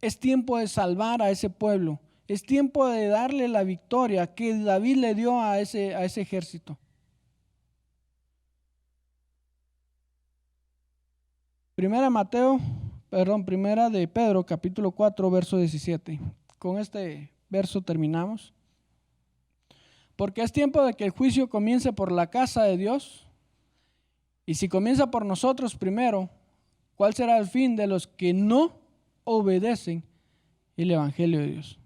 es tiempo de salvar a ese pueblo, es tiempo de darle la victoria que David le dio a ese ejército. Primera de Pedro, capítulo 4, verso 17. Con este verso terminamos. Porque es tiempo de que el juicio comience por la casa de Dios, y si comienza por nosotros primero, ¿cuál será el fin de los que no obedecen el evangelio de Dios?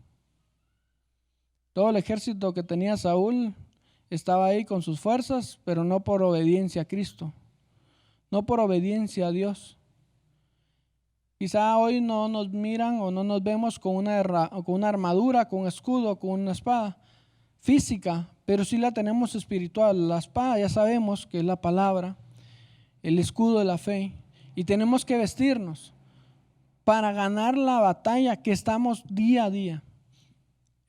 Todo el ejército que tenía Saúl estaba ahí con sus fuerzas, pero no por obediencia a Cristo, no por obediencia a Dios. Quizá hoy no nos miran o no nos vemos con una armadura, con un escudo, con una espada física, pero sí la tenemos espiritual. La espada ya sabemos que es la palabra, el escudo de la fe, y tenemos que vestirnos para ganar la batalla que estamos día a día.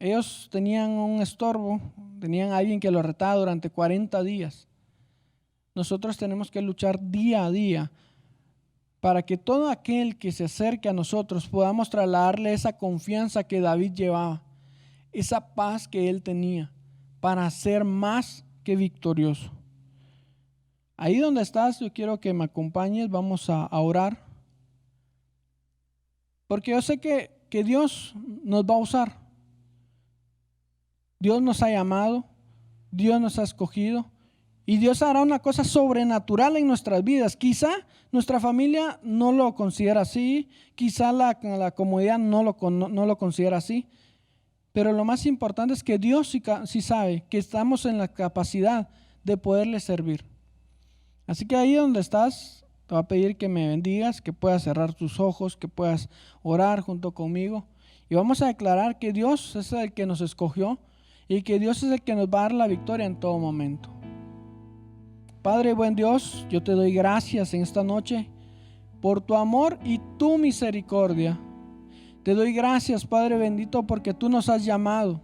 Ellos tenían un estorbo, tenían a alguien que los retaba durante 40 días. Nosotros tenemos que luchar día a día para que todo aquel que se acerque a nosotros podamos trasladarle esa confianza que David llevaba, esa paz que él tenía, para ser más que victorioso. Ahí donde estás, yo quiero que me acompañes, vamos a orar, porque yo sé que Dios nos va a usar. Dios nos ha llamado, Dios nos ha escogido, y Dios hará una cosa sobrenatural en nuestras vidas. Quizá nuestra familia no lo considera así, quizá la comunidad no lo considera así, pero lo más importante es que Dios sí sabe que estamos en la capacidad de poderle servir. Así que ahí donde estás, te voy a pedir que me bendigas, que puedas cerrar tus ojos, que puedas orar junto conmigo, y vamos a declarar que Dios es el que nos escogió y que Dios es el que nos va a dar la victoria en todo momento. Padre buen Dios, yo te doy gracias en esta noche por tu amor y tu misericordia. Te doy gracias, Padre bendito, porque tú nos has llamado,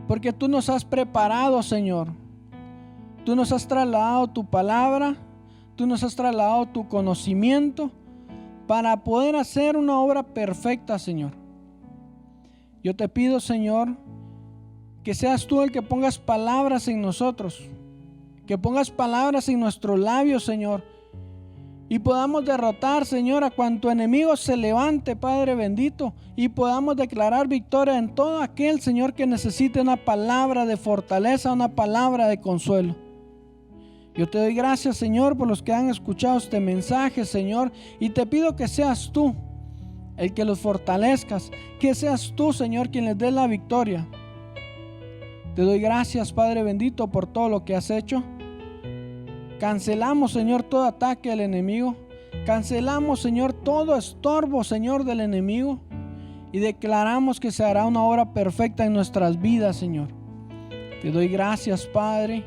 porque tú nos has preparado, Señor. Tú nos has trasladado tu palabra, tú nos has trasladado tu conocimiento para poder hacer una obra perfecta, Señor. Yo te pido, Señor, que seas tú el que pongas palabras en nosotros, que pongas palabras en nuestros labios, Señor, y podamos derrotar, Señor, a cuanto enemigo se levante, Padre bendito, y podamos declarar victoria en todo aquel, Señor, que necesite una palabra de fortaleza, una palabra de consuelo. Yo te doy gracias, Señor, por los que han escuchado este mensaje, Señor, y te pido que seas tú el que los fortalezcas, que seas tú, Señor, quien les dé la victoria. Te doy gracias, Padre bendito, por todo lo que has hecho. Cancelamos, Señor, todo ataque del enemigo. Cancelamos, Señor, todo estorbo, Señor, del enemigo. Y declaramos que se hará una obra perfecta en nuestras vidas, Señor. Te doy gracias, Padre.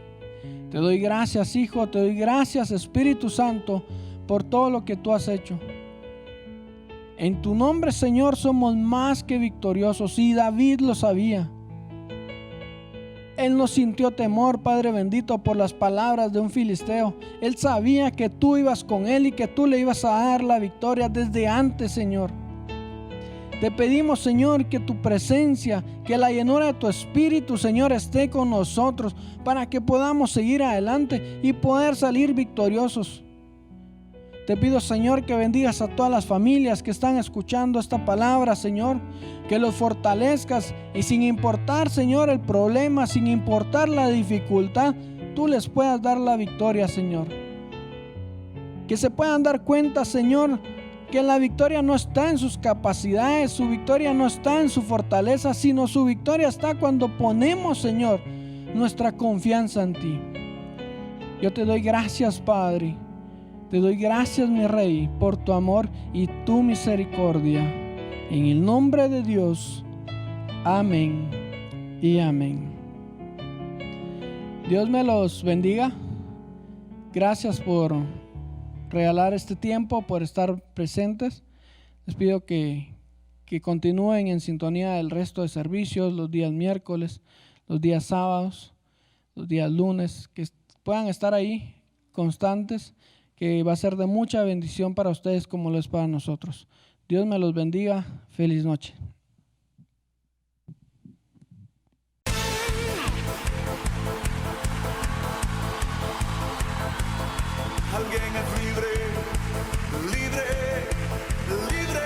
Te doy gracias, Hijo. Te doy gracias, Espíritu Santo, por todo lo que tú has hecho. En tu nombre, Señor, somos más que victoriosos. Y David lo sabía. Él no sintió temor, Padre bendito, por las palabras de un filisteo. Él sabía que tú ibas con él y que tú le ibas a dar la victoria desde antes, Señor. Te pedimos, Señor, que tu presencia, que la llenura de tu Espíritu, Señor, esté con nosotros para que podamos seguir adelante y poder salir victoriosos. Te pido, Señor, que bendigas a todas las familias que están escuchando esta palabra, Señor, que los fortalezcas y sin importar, Señor, el problema, sin importar la dificultad, tú les puedas dar la victoria, Señor. Que se puedan dar cuenta, Señor, que la victoria no está en sus capacidades, su victoria no está en su fortaleza, sino su victoria está cuando ponemos, Señor, nuestra confianza en ti. Yo te doy gracias, Padre. Te doy gracias, mi Rey, por tu amor y tu misericordia. En el nombre de Dios. Amén y amén. Dios me los bendiga. Gracias por regalar este tiempo, por estar presentes. Les pido que continúen en sintonía del resto de servicios, los días miércoles, los días sábados, los días lunes, que puedan estar ahí constantes, que va a ser de mucha bendición para ustedes como lo es para nosotros. Dios me los bendiga. Feliz noche. Alguien es libre, libre, libre.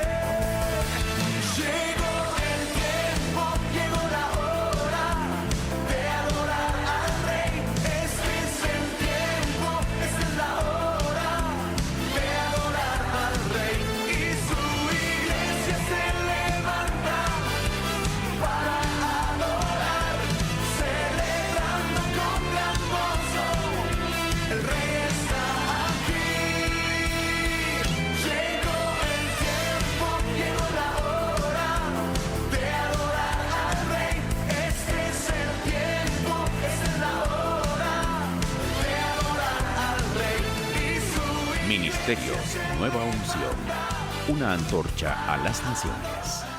Llegó el tiempo, llegó la hora de adorar al Rey. Este es el tiempo, esta es la hora de adorar al Rey. Y su iglesia se levanta para adorar, celebrando con gran gozo. El Rey está aquí. Llegó el tiempo, llegó la hora de adorar al Rey. Este es el tiempo, esta es la hora de adorar al Rey. Y su Ministerios Nueva Unción. Una antorcha a las naciones.